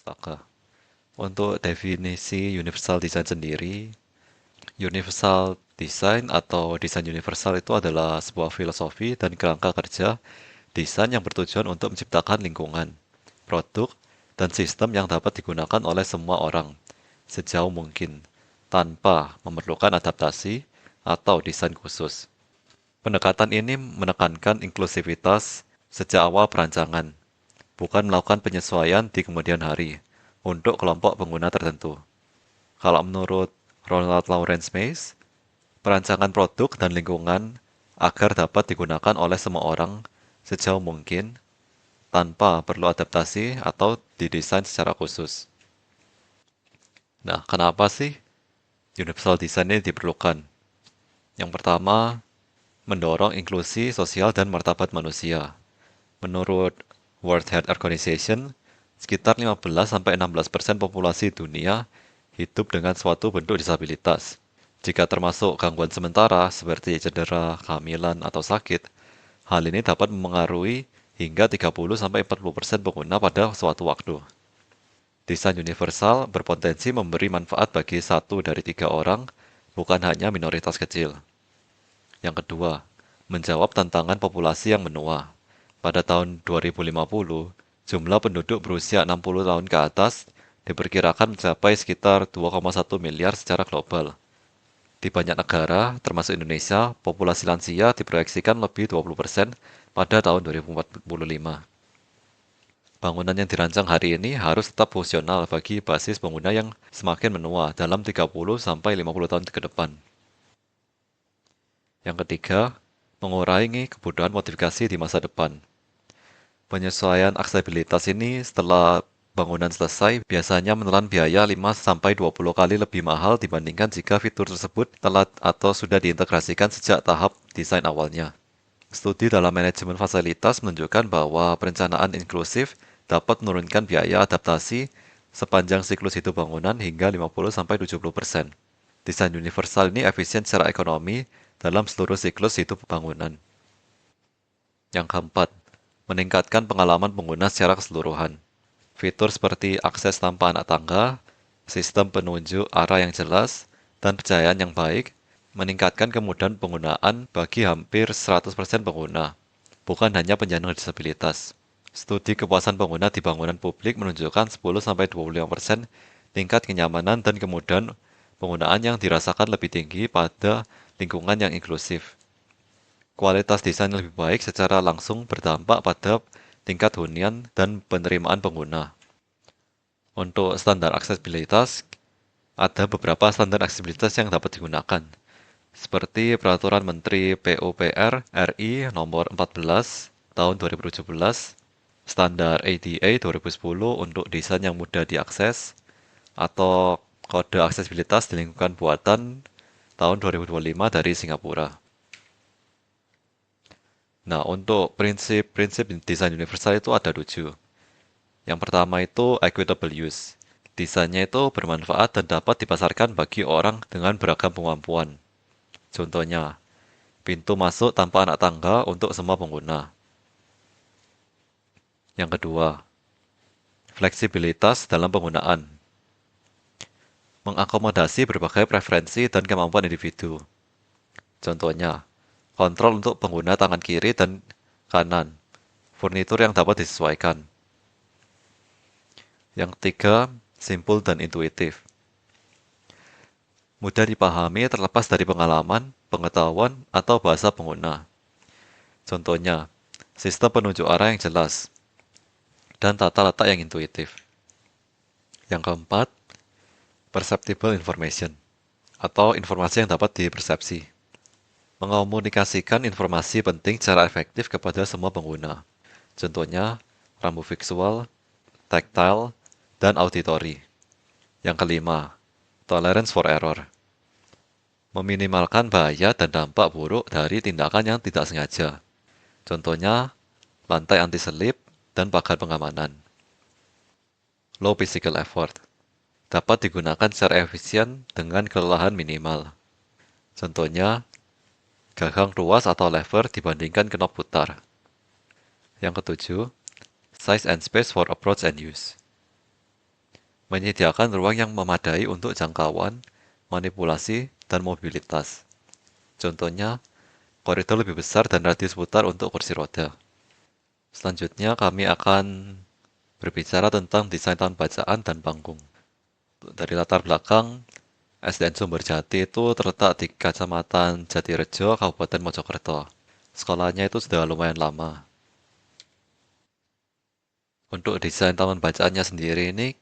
Pustaka. Untuk definisi universal design sendiri, universal design atau desain universal itu adalah sebuah filosofi dan kerangka kerja desain yang bertujuan untuk menciptakan lingkungan, produk, dan sistem yang dapat digunakan oleh semua orang sejauh mungkin tanpa memerlukan adaptasi atau desain khusus. Pendekatan ini menekankan inklusivitas sejak awal perancangan, bukan melakukan penyesuaian di kemudian hari untuk kelompok pengguna tertentu. Kalau menurut Ronald Lawrence Mace, perancangan produk dan lingkungan agar dapat digunakan oleh semua orang sejauh mungkin tanpa perlu adaptasi atau didesain secara khusus. Nah, kenapa sih universal design ini diperlukan? Yang pertama, mendorong inklusi sosial dan martabat manusia. Menurut World Health Organization, sekitar 15-16% populasi dunia hidup dengan suatu bentuk disabilitas. Jika termasuk gangguan sementara seperti cedera, kehamilan, atau sakit, hal ini dapat memengaruhi hingga 30-40% pengguna pada suatu waktu. Desain universal berpotensi memberi manfaat bagi 1 dari 3 orang, bukan hanya minoritas kecil. Yang kedua, menjawab tantangan populasi yang menua. Pada tahun 2050, jumlah penduduk berusia 60 tahun ke atas diperkirakan mencapai sekitar 2,1 miliar secara global. Di banyak negara, termasuk Indonesia, populasi lansia diproyeksikan lebih 20% pada tahun 2045. Bangunan yang dirancang hari ini harus tetap fungsional bagi basis pengguna yang semakin menua dalam 30-50 tahun ke depan. Yang ketiga, mengurangi kebutuhan modifikasi di masa depan. Penyesuaian aksesibilitas ini setelah bangunan selesai biasanya menelan biaya 5-20 kali lebih mahal dibandingkan jika fitur tersebut telah atau sudah diintegrasikan sejak tahap desain awalnya. Studi dalam manajemen fasilitas menunjukkan bahwa perencanaan inklusif dapat menurunkan biaya adaptasi sepanjang siklus hidup bangunan hingga 50-70%. Desain universal ini efisien secara ekonomi dalam seluruh siklus hidup bangunan. Yang keempat, meningkatkan pengalaman pengguna secara keseluruhan. Fitur seperti akses tanpa anak tangga, sistem penunjuk arah yang jelas, dan pencahayaan yang baik meningkatkan kemudahan penggunaan bagi hampir 100% pengguna, bukan hanya penyandang disabilitas. Studi kepuasan pengguna di bangunan publik menunjukkan 10-25% tingkat kenyamanan dan kemudahan penggunaan yang dirasakan lebih tinggi pada lingkungan yang inklusif. Kualitas desain lebih baik secara langsung berdampak pada tingkat hunian dan penerimaan pengguna. Untuk standar aksesibilitas, ada beberapa standar aksesibilitas yang dapat digunakan, seperti Peraturan Menteri PUPR RI Nomor 14 Tahun 2017, Standar ADA 2010 untuk desain yang mudah diakses, atau Kode Aksesibilitas di Lingkungan Buatan tahun 2025 dari Singapura. Nah, untuk prinsip-prinsip desain universal itu ada 7. Yang pertama itu equitable use. Desainnya itu bermanfaat dan dapat dipasarkan bagi orang dengan beragam kemampuan. Contohnya, pintu masuk tanpa anak tangga untuk semua pengguna. Yang kedua, fleksibilitas dalam penggunaan. Mengakomodasi berbagai preferensi dan kemampuan individu. Contohnya, kontrol untuk pengguna tangan kiri dan kanan. Furnitur yang dapat disesuaikan. Yang ketiga, simpel dan intuitif. Mudah dipahami terlepas dari pengalaman, pengetahuan, atau bahasa pengguna. Contohnya, sistem penunjuk arah yang jelas dan tata letak yang intuitif. Yang keempat, perceptible information atau informasi yang dapat dipersepsi. Mengomunikasikan informasi penting secara efektif kepada semua pengguna. Contohnya, rambu visual, tactile, dan auditory. Yang kelima, tolerance for error. Meminimalkan bahaya dan dampak buruk dari tindakan yang tidak sengaja. Contohnya, lantai anti-selip dan pagar pengamanan. Low physical effort. Dapat digunakan secara efisien dengan kelelahan minimal. Contohnya, gagang ruas atau lever dibandingkan knop putar. Yang ketujuh, size and space for approach and use. menyediakan ruang yang memadai untuk jangkauan, manipulasi, dan mobilitas. Contohnya, koridor lebih besar dan radius putar untuk kursi roda. Selanjutnya, kami akan berbicara tentang desain taman bacaan dan panggung. Dari latar belakang, SDN Sumberjati itu terletak di Kecamatan Jatirejo, Kabupaten Mojokerto. Sekolahnya itu sudah lumayan lama. Untuk desain taman bacaannya sendiri ini,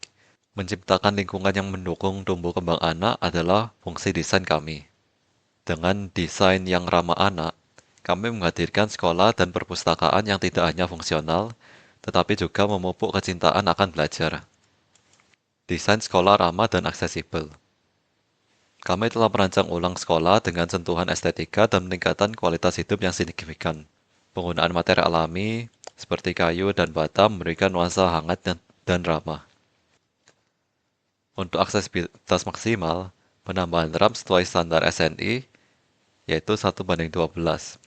menciptakan lingkungan yang mendukung tumbuh kembang anak adalah fungsi desain kami. Dengan desain yang ramah anak, kami menghadirkan sekolah dan perpustakaan yang tidak hanya fungsional, tetapi juga memupuk kecintaan akan belajar. Desain sekolah ramah dan aksesibel. Kami telah merancang ulang sekolah dengan sentuhan estetika dan peningkatan kualitas hidup yang signifikan. Penggunaan materi alami seperti kayu dan bata memberikan nuansa hangat dan ramah. Untuk aksesibilitas maksimal, penambahan RAM sesuai standar SNI yaitu 1:12,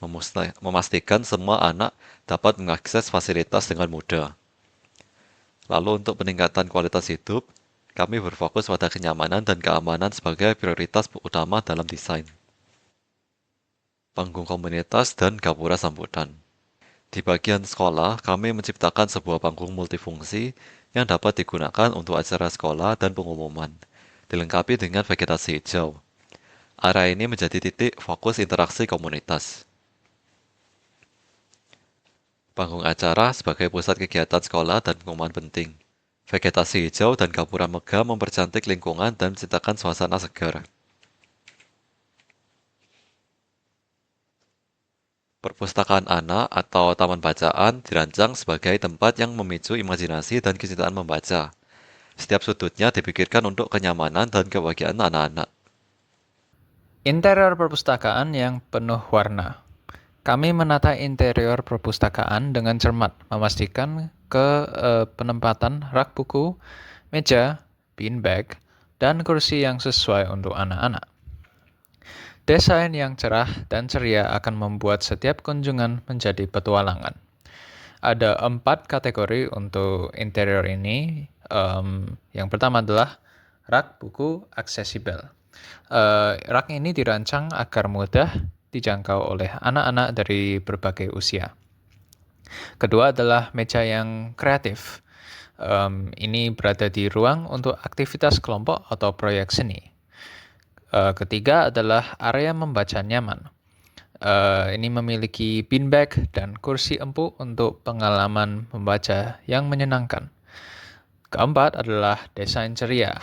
memastikan semua anak dapat mengakses fasilitas dengan mudah. Lalu untuk peningkatan kualitas hidup, kami berfokus pada kenyamanan dan keamanan sebagai prioritas utama dalam desain. Panggung komunitas dan gapura sambutan. Di bagian sekolah, kami menciptakan sebuah panggung multifungsi yang dapat digunakan untuk acara sekolah dan pengumuman, dilengkapi dengan vegetasi hijau. Area ini menjadi titik fokus interaksi komunitas. Panggung acara sebagai pusat kegiatan sekolah dan pengumuman penting. Vegetasi hijau dan gapura megah mempercantik lingkungan dan menciptakan suasana segar. Perpustakaan anak atau taman bacaan dirancang sebagai tempat yang memicu imajinasi dan kecintaan membaca. Setiap sudutnya dipikirkan untuk kenyamanan dan kebahagiaan anak-anak. Interior perpustakaan yang penuh warna. Kami menata interior perpustakaan dengan cermat, memastikan penempatan rak buku, meja, beanbag, dan kursi yang sesuai untuk anak-anak. Desain yang cerah dan ceria akan membuat setiap kunjungan menjadi petualangan. Ada 4 kategori untuk interior ini. Yang pertama adalah rak buku aksesibel. Rak ini dirancang agar mudah dijangkau oleh anak-anak dari berbagai usia. Kedua adalah meja yang kreatif. Ini berada di ruang untuk aktivitas kelompok atau proyek seni. Ketiga adalah area membaca nyaman. Ini memiliki beanbag dan kursi empuk untuk pengalaman membaca yang menyenangkan. Keempat adalah desain ceria,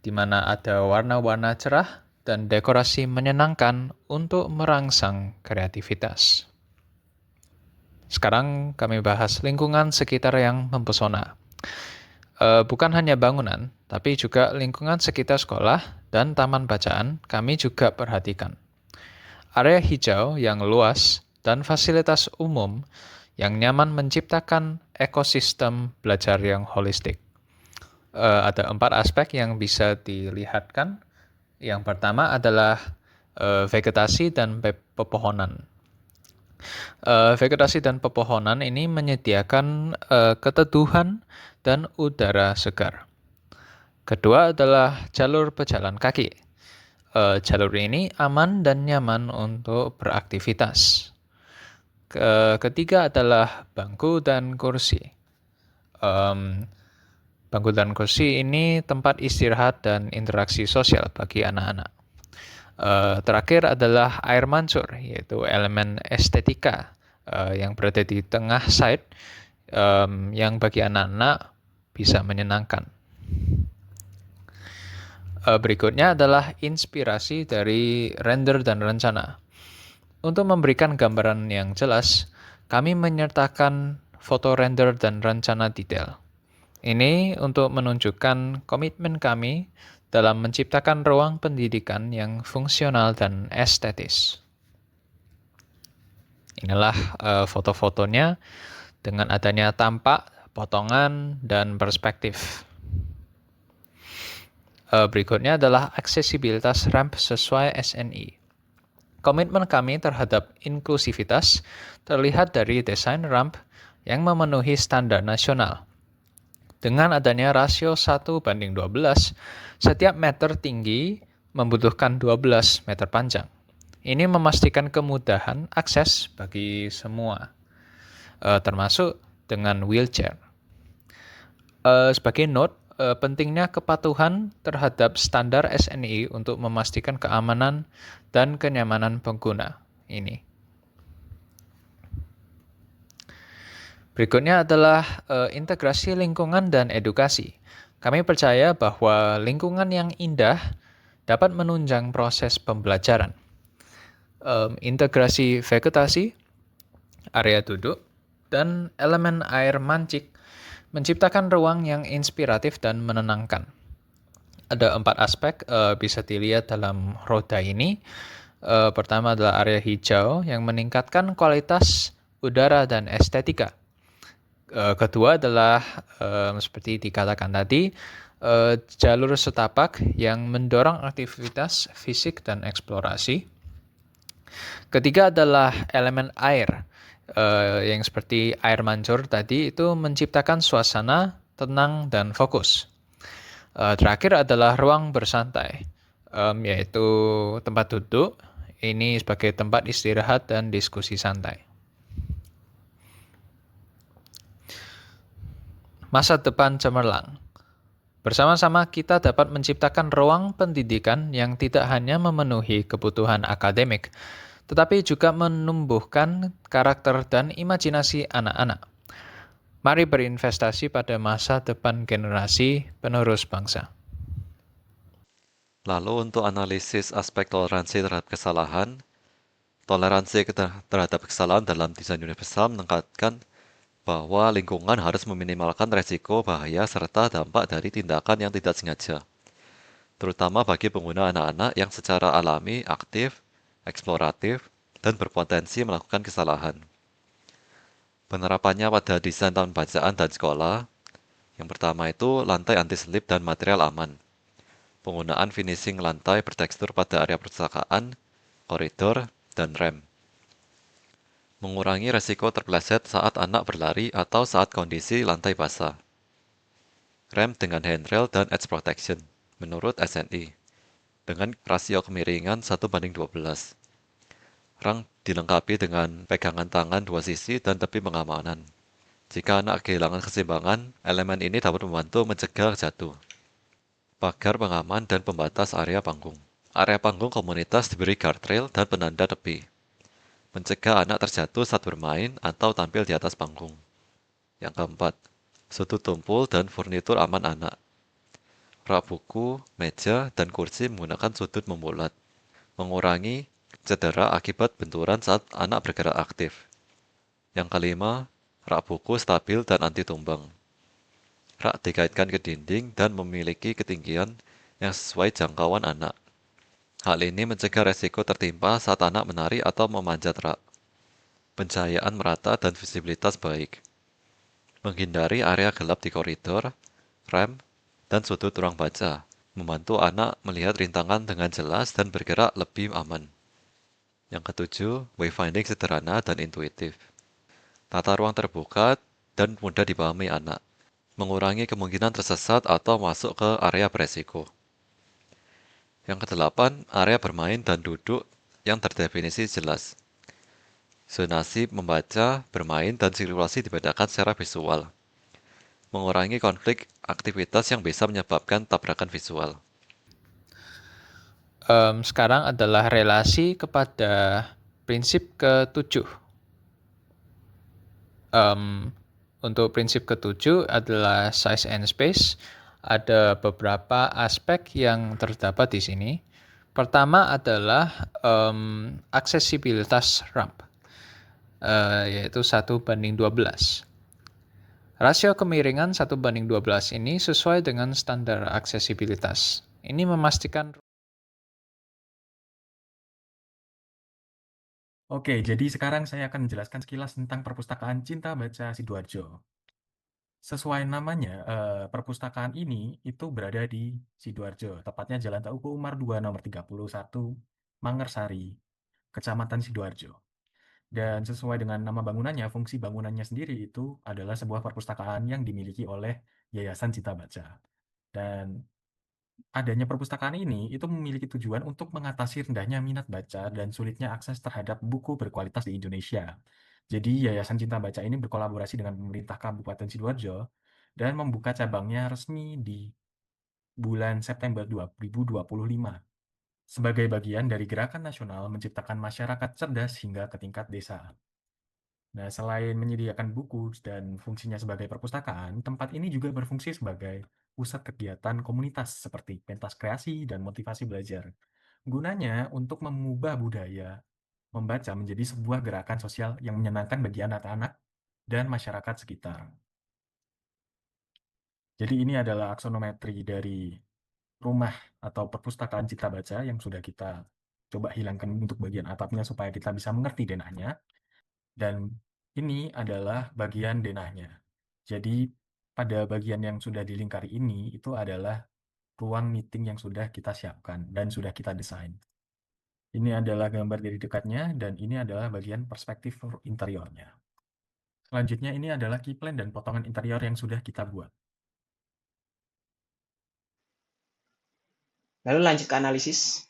di mana ada warna-warna cerah dan dekorasi menyenangkan untuk merangsang kreativitas. Sekarang kami bahas lingkungan sekitar yang mempesona. Bukan hanya bangunan, tapi juga lingkungan sekitar sekolah dan taman bacaan kami juga perhatikan. Area hijau yang luas dan fasilitas umum yang nyaman menciptakan ekosistem belajar yang holistik. Ada 4 aspek yang bisa dilihatkan. Yang pertama adalah vegetasi dan pepohonan. Vegetasi dan pepohonan ini menyediakan keteduhan dan udara segar. Kedua adalah jalur pejalan kaki. Jalur ini aman dan nyaman untuk beraktivitas. Ketiga adalah bangku dan kursi. Bangku dan kursi ini tempat istirahat dan interaksi sosial bagi anak-anak. Terakhir adalah air mancur, yaitu elemen estetika yang berada di tengah side yang bagi anak-anak bisa menyenangkan. Berikutnya adalah inspirasi dari render dan rencana. Untuk memberikan gambaran yang jelas, kami menyertakan foto render dan rencana detail. Ini untuk menunjukkan komitmen kami dalam menciptakan ruang pendidikan yang fungsional dan estetis. Inilah foto-fotonya dengan adanya tampak, potongan, dan perspektif. Berikutnya adalah aksesibilitas ramp sesuai SNI. Komitmen kami terhadap inklusivitas terlihat dari desain ramp yang memenuhi standar nasional. Dengan adanya rasio 1:12, setiap meter tinggi membutuhkan 12 meter panjang. Ini memastikan kemudahan akses bagi semua, termasuk dengan wheelchair. Sebagai note, pentingnya kepatuhan terhadap standar SNI untuk memastikan keamanan dan kenyamanan pengguna ini. Berikutnya adalah integrasi lingkungan dan edukasi. Kami percaya bahwa lingkungan yang indah dapat menunjang proses pembelajaran. Integrasi vegetasi, area duduk, dan elemen air mancik menciptakan ruang yang inspiratif dan menenangkan. Ada 4 aspek bisa dilihat dalam roda ini. Pertama adalah area hijau yang meningkatkan kualitas udara dan estetika. Kedua adalah seperti dikatakan tadi, jalur setapak yang mendorong aktivitas fisik dan eksplorasi. Ketiga adalah elemen air, yang seperti air mancur tadi itu menciptakan suasana tenang dan fokus. Terakhir adalah ruang bersantai, yaitu tempat duduk. Ini sebagai tempat istirahat dan diskusi santai. Masa depan cemerlang. Bersama-sama kita dapat menciptakan ruang pendidikan yang tidak hanya memenuhi kebutuhan akademik, tetapi juga menumbuhkan karakter dan imajinasi anak-anak. Mari berinvestasi pada masa depan generasi penerus bangsa. Lalu untuk analisis aspek toleransi terhadap kesalahan, toleransi terhadap kesalahan dalam desain universal menekankan bahwa lingkungan harus meminimalkan resiko bahaya serta dampak dari tindakan yang tidak sengaja, terutama bagi pengguna anak-anak yang secara alami, aktif, eksploratif, dan berpotensi melakukan kesalahan. Penerapannya pada desain taman bacaan dan sekolah, yang pertama itu lantai anti-slip dan material aman. Penggunaan finishing lantai bertekstur pada area perpustakaan, koridor, dan rem. Mengurangi resiko terpeleset saat anak berlari atau saat kondisi lantai basah. Rem dengan handrail dan edge protection, menurut SNI, dengan rasio kemiringan 1:12. Rang dilengkapi dengan pegangan tangan dua sisi dan tepi pengamanan. Jika anak kehilangan keseimbangan, elemen ini dapat membantu mencegah jatuh. Pagar pengaman dan pembatas area panggung. Area panggung komunitas diberi guardrail dan penanda tepi, mencegah anak terjatuh saat bermain atau tampil di atas panggung. Yang keempat, sudut tumpul dan furnitur aman anak. Rak buku, meja, dan kursi menggunakan sudut membulat, mengurangi cedera akibat benturan saat anak bergerak aktif. Yang kelima, rak buku stabil dan anti tumbang. Rak dikaitkan ke dinding dan memiliki ketinggian yang sesuai jangkauan anak. Hal ini mencegah resiko tertimpa saat anak menari atau memanjat rak. Pencahayaan merata dan visibilitas baik. Menghindari area gelap di koridor, rem, dan sudut ruang baca. Membantu anak melihat rintangan dengan jelas dan bergerak lebih aman. Yang ketujuh, wayfinding sederhana dan intuitif. Tata ruang terbuka dan mudah dipahami anak. Mengurangi kemungkinan tersesat atau masuk ke area beresiko. Yang kedelapan, area bermain dan duduk yang terdefinisi jelas. Zonasi membaca, bermain, dan sirkulasi dibedakan secara visual. Mengurangi konflik aktivitas yang bisa menyebabkan tabrakan visual. Sekarang adalah relasi kepada prinsip ketujuh. Untuk prinsip ketujuh adalah size and space. Ada beberapa aspek yang terdapat di sini. Pertama adalah aksesibilitas ramp, yaitu 1:12. Rasio kemiringan 1:12 ini sesuai dengan standar aksesibilitas. Ini memastikan. Oke, jadi sekarang saya akan menjelaskan sekilas tentang Perpustakaan Cinta Baca Sidoarjo. Sesuai namanya, perpustakaan ini itu berada di Sidoarjo, tepatnya Jalan Teuku Umar 2 nomor 31, Mangersari, Kecamatan Sidoarjo. Dan sesuai dengan nama bangunannya, fungsi bangunannya sendiri itu adalah sebuah perpustakaan yang dimiliki oleh Yayasan Cita Baca. Dan adanya perpustakaan ini itu memiliki tujuan untuk mengatasi rendahnya minat baca dan sulitnya akses terhadap buku berkualitas di Indonesia. Jadi Yayasan Cinta Baca ini berkolaborasi dengan pemerintah Kabupaten Sidoarjo dan membuka cabangnya resmi di bulan September 2025 sebagai bagian dari gerakan nasional menciptakan masyarakat cerdas hingga ke tingkat desa. Nah, selain menyediakan buku dan fungsinya sebagai perpustakaan, tempat ini juga berfungsi sebagai pusat kegiatan komunitas seperti pentas kreasi dan motivasi belajar. Gunanya untuk mengubah budaya membaca menjadi sebuah gerakan sosial yang menyenangkan bagi anak-anak dan masyarakat sekitar. Jadi ini adalah aksonometri dari rumah atau perpustakaan Cita Baca yang sudah kita coba hilangkan untuk bagian atapnya supaya kita bisa mengerti denahnya. Dan ini adalah bagian denahnya. Jadi pada bagian yang sudah dilingkari ini itu adalah ruang meeting yang sudah kita siapkan dan sudah kita desain. Ini adalah gambar dari dekatnya dan ini adalah bagian perspektif interiornya. Selanjutnya ini adalah key plan dan potongan interior yang sudah kita buat. Lalu lanjut ke analisis,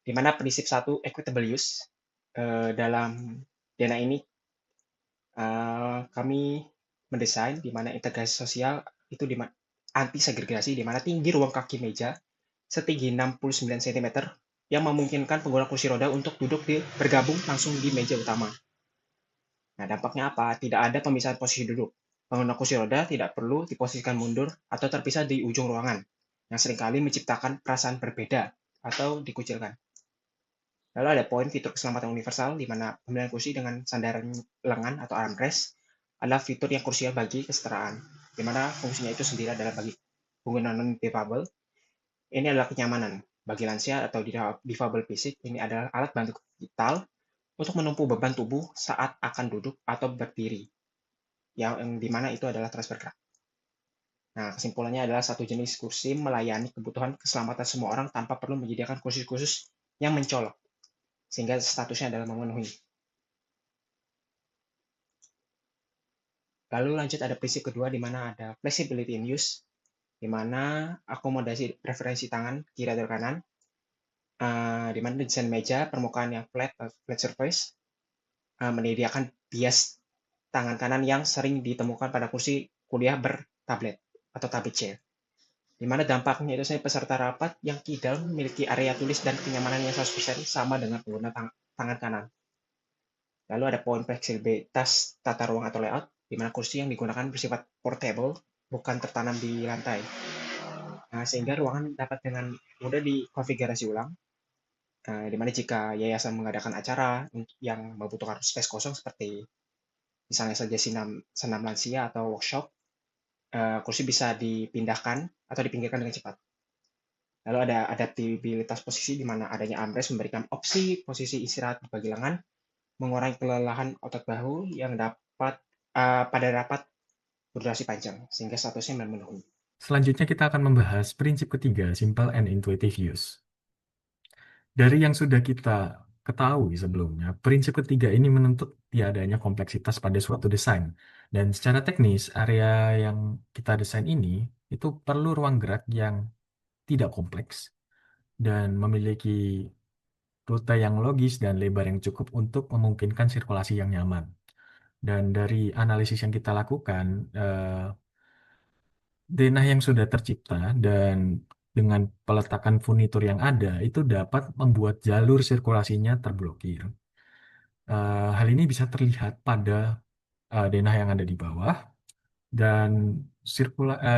di mana prinsip satu equitable use. Dalam dana ini kami mendesain di mana integrasi sosial itu di anti segregasi, di mana tinggi ruang kaki meja setinggi 69 cm yang memungkinkan pengguna kursi roda untuk duduk bergabung langsung di meja utama. Nah, dampaknya apa? Tidak ada pemisahan posisi duduk. Pengguna kursi roda tidak perlu diposisikan mundur atau terpisah di ujung ruangan, yang seringkali menciptakan perasaan berbeda atau dikucilkan. Lalu ada poin fitur keselamatan universal, di mana pemilihan kursi dengan sandaran lengan atau armrest adalah fitur yang krusial bagi kesetaraan, di mana fungsinya itu sendiri adalah bagi pengguna non-difabel. Ini adalah kenyamanan. Bagi lansia atau difabel fisik, ini adalah alat bantu vital untuk menempuh beban tubuh saat akan duduk atau berdiri, yang dimana itu adalah transfer gerak. Nah, kesimpulannya adalah satu jenis kursi melayani kebutuhan keselamatan semua orang tanpa perlu menyediakan kursi khusus yang mencolok, sehingga statusnya adalah memenuhi. Lalu lanjut ada prinsip kedua, di mana ada flexibility in use, di mana akomodasi preferensi tangan kiri atau kanan, di mana desain meja permukaan yang flat surface, menyediakan bias tangan kanan yang sering ditemukan pada kursi kuliah bertablet atau tablet chair, di mana dampaknya itu saya peserta rapat yang kidal memiliki area tulis dan kenyamanan yang 100% sama dengan pengguna tangan kanan. Lalu ada poin fleksibilitas tata ruang atau layout, di mana kursi yang digunakan bersifat portable, bukan tertanam di lantai. Nah, sehingga ruangan dapat dengan mudah dikonfigurasi ulang, di mana jika yayasan mengadakan acara yang membutuhkan space kosong seperti misalnya saja senam lansia atau workshop, kursi bisa dipindahkan atau dipinggirkan dengan cepat. Lalu ada adaptabilitas posisi, di mana adanya armrest memberikan opsi posisi istirahat bagi lengan, mengurangi kelelahan otot bahu yang dapat pada rapat berdurasi panjang, sehingga statusnya memenuhi. Selanjutnya kita akan membahas prinsip ketiga, simple and intuitive use. Dari yang sudah kita ketahui sebelumnya, prinsip ketiga ini menuntut tiadanya kompleksitas pada suatu desain. Dan secara teknis, area yang kita desain ini itu perlu ruang gerak yang tidak kompleks dan memiliki rute yang logis dan lebar yang cukup untuk memungkinkan sirkulasi yang nyaman. Dan dari analisis yang kita lakukan, denah yang sudah tercipta dan dengan peletakan furnitur yang ada itu dapat membuat jalur sirkulasinya terblokir. Hal ini bisa terlihat pada denah yang ada di bawah dan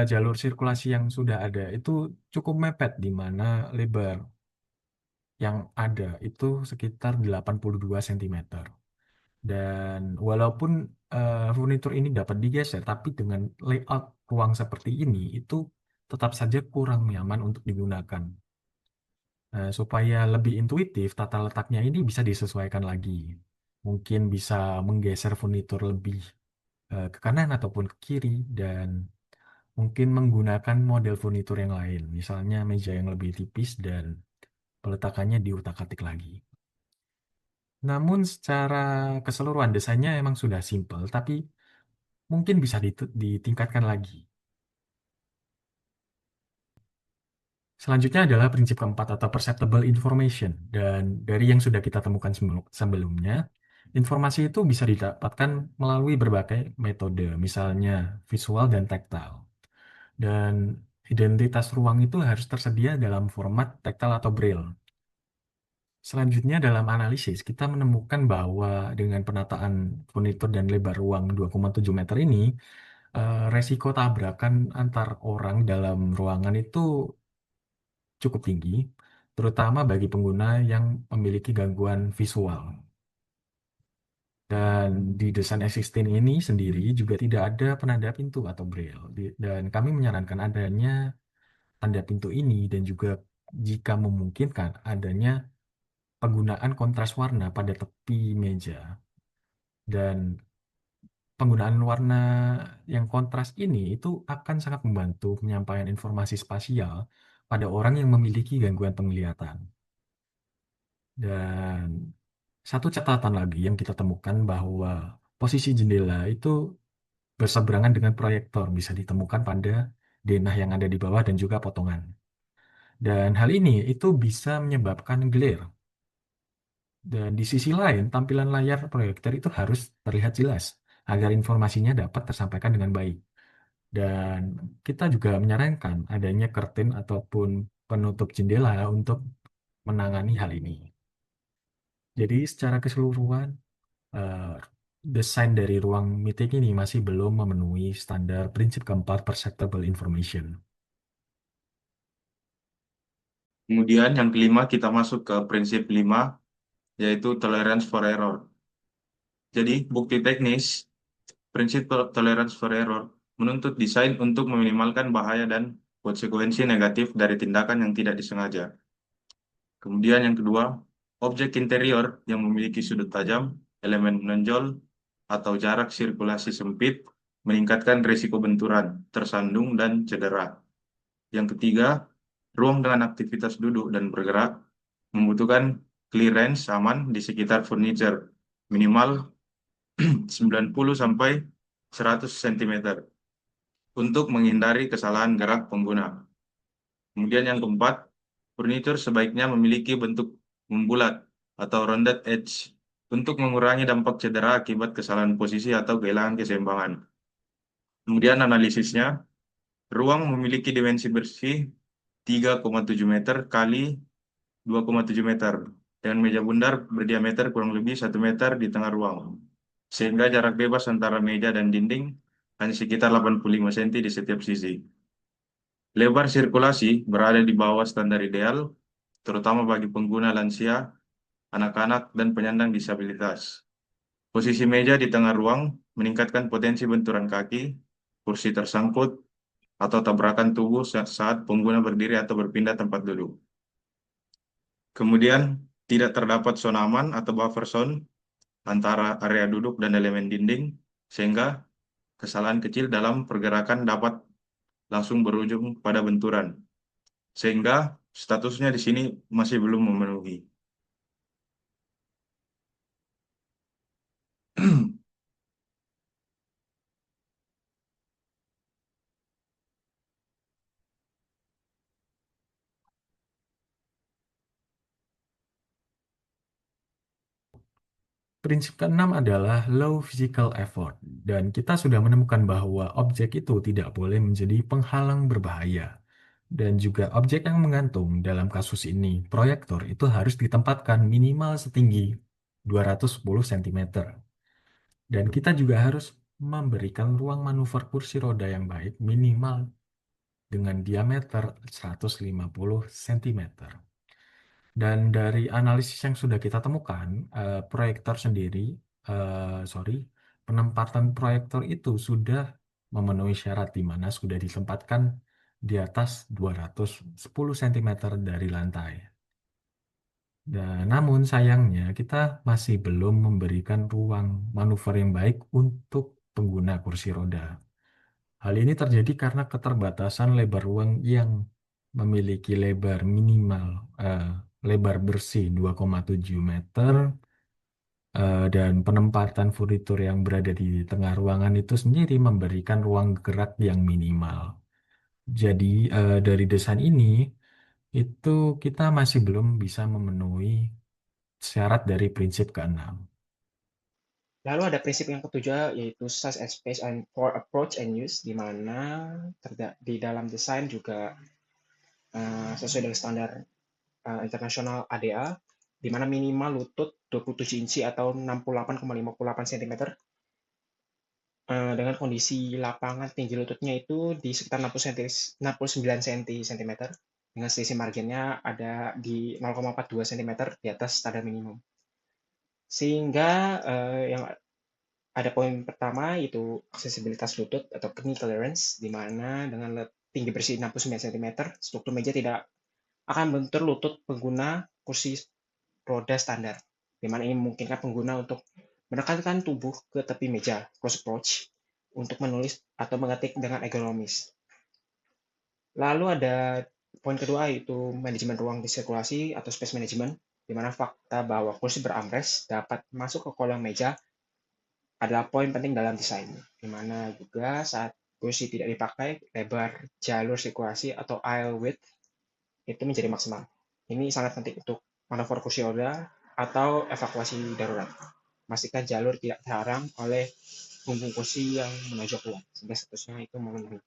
jalur sirkulasi yang sudah ada itu cukup mepet, di mana lebar yang ada itu sekitar 82 cm. Dan walaupun furnitur ini dapat digeser, tapi dengan layout ruang seperti ini itu tetap saja kurang nyaman untuk digunakan. Supaya lebih intuitif, tata letaknya ini bisa disesuaikan lagi. Mungkin bisa menggeser furnitur lebih ke kanan ataupun ke kiri, dan mungkin menggunakan model furnitur yang lain, misalnya meja yang lebih tipis dan peletakannya diutak-atik lagi. Namun secara keseluruhan desainnya emang sudah simple, tapi mungkin bisa ditingkatkan lagi. Selanjutnya adalah prinsip keempat atau perceptible information. Dan dari yang sudah kita temukan sebelumnya, informasi itu bisa didapatkan melalui berbagai metode, misalnya visual dan taktil. Dan identitas ruang itu harus tersedia dalam format taktil atau braille. Selanjutnya dalam analisis, kita menemukan bahwa dengan penataan furnitur dan lebar ruang 2,7 meter ini, resiko tabrakan antar orang dalam ruangan itu cukup tinggi, terutama bagi pengguna yang memiliki gangguan visual. Dan di desain existing ini sendiri juga tidak ada penanda pintu atau braille. Dan kami menyarankan adanya tanda pintu ini dan juga jika memungkinkan adanya penggunaan kontras warna pada tepi meja. Dan penggunaan warna yang kontras ini itu akan sangat membantu penyampaian informasi spasial pada orang yang memiliki gangguan penglihatan. Dan satu catatan lagi yang kita temukan bahwa posisi jendela itu berseberangan dengan proyektor bisa ditemukan pada denah yang ada di bawah dan juga potongan. Dan hal ini itu bisa menyebabkan glare. Dan di sisi lain, tampilan layar proyektor itu harus terlihat jelas agar informasinya dapat tersampaikan dengan baik. Dan kita juga menyarankan adanya curtain ataupun penutup jendela untuk menangani hal ini. Jadi secara keseluruhan, eh, desain dari ruang meeting ini masih belum memenuhi standar prinsip keempat perceptible information. Kemudian yang kelima kita masuk ke prinsip 5, yaitu tolerance for error. Jadi bukti teknis, prinsip tolerance for error menuntut desain untuk meminimalkan bahaya dan konsekuensi negatif dari tindakan yang tidak disengaja. Kemudian yang kedua, objek interior yang memiliki sudut tajam, elemen menonjol, atau jarak sirkulasi sempit meningkatkan risiko benturan, tersandung, dan cedera. Yang ketiga, ruang dengan aktivitas duduk dan bergerak membutuhkan clearance aman di sekitar furniture, minimal 90 sampai 100 cm untuk menghindari kesalahan gerak pengguna. Kemudian yang keempat, furniture sebaiknya memiliki bentuk membulat atau rounded edge untuk mengurangi dampak cedera akibat kesalahan posisi atau kehilangan keseimbangan. Kemudian analisisnya, ruang memiliki dimensi bersih 3,7 meter kali 2,7 meter dengan meja bundar berdiameter kurang lebih 1 meter di tengah ruang, sehingga jarak bebas antara meja dan dinding hanya sekitar 85 cm di setiap sisi. Lebar sirkulasi berada di bawah standar ideal, terutama bagi pengguna lansia, anak-anak, dan penyandang disabilitas. Posisi meja di tengah ruang meningkatkan potensi benturan kaki, kursi tersangkut, atau tabrakan tubuh saat pengguna berdiri atau berpindah tempat duduk. Kemudian, tidak terdapat zona aman atau buffer zone antara area duduk dan elemen dinding, sehingga kesalahan kecil dalam pergerakan dapat langsung berujung pada benturan. Sehingga statusnya di sini masih belum memenuhi. Prinsip keenam adalah low physical effort, dan kita sudah menemukan bahwa objek itu tidak boleh menjadi penghalang berbahaya. Dan juga objek yang menggantung dalam kasus ini, proyektor itu harus ditempatkan minimal setinggi 210 cm. Dan kita juga harus memberikan ruang manuver kursi roda yang baik minimal dengan diameter 150 cm. Dan dari analisis yang sudah kita temukan, proyektor sendiri, penempatan proyektor itu sudah memenuhi syarat di mana sudah ditempatkan di atas 210 cm dari lantai. Dan namun sayangnya kita masih belum memberikan ruang manuver yang baik untuk pengguna kursi roda. Hal ini terjadi karena keterbatasan lebar ruang yang memiliki lebar minimal lebar bersih 2,7 meter Dan penempatan furnitur yang berada di tengah ruangan itu sendiri memberikan ruang gerak yang minimal. Jadi dari desain ini itu kita masih belum bisa memenuhi syarat dari prinsip keenam. Lalu ada prinsip yang ketujuh yaitu size and space and for approach and use, di mana di dalam desain juga sesuai dengan standar internasional ADA, di mana minimal lutut 27 inci atau 68,58 cm, dengan kondisi lapangan tinggi lututnya itu di sekitar 69 cm, dengan selisih marginnya ada di 0,42 cm di atas standar minimum. Sehingga yang ada poin pertama yaitu aksesibilitas lutut atau knee clearance, di mana dengan tinggi bersih 69 cm, struktur meja tidak akan bentur lutut pengguna kursi roda standar, di mana ini memungkinkan pengguna untuk menekankan tubuh ke tepi meja close approach untuk menulis atau mengetik dengan ergonomis. Lalu ada poin kedua yaitu manajemen ruang sirkulasi atau space management, di mana fakta bahwa kursi berarmrest dapat masuk ke kolong meja adalah poin penting dalam desain, di mana juga saat kursi tidak dipakai, lebar jalur sirkulasi atau aisle width itu menjadi maksimal. Ini sangat penting untuk manuver kursi roda atau evakuasi darurat. Pastikan jalur tidak terhalang oleh punggung kursi yang menonjol keluar, sehingga statusnya itu memenuhi.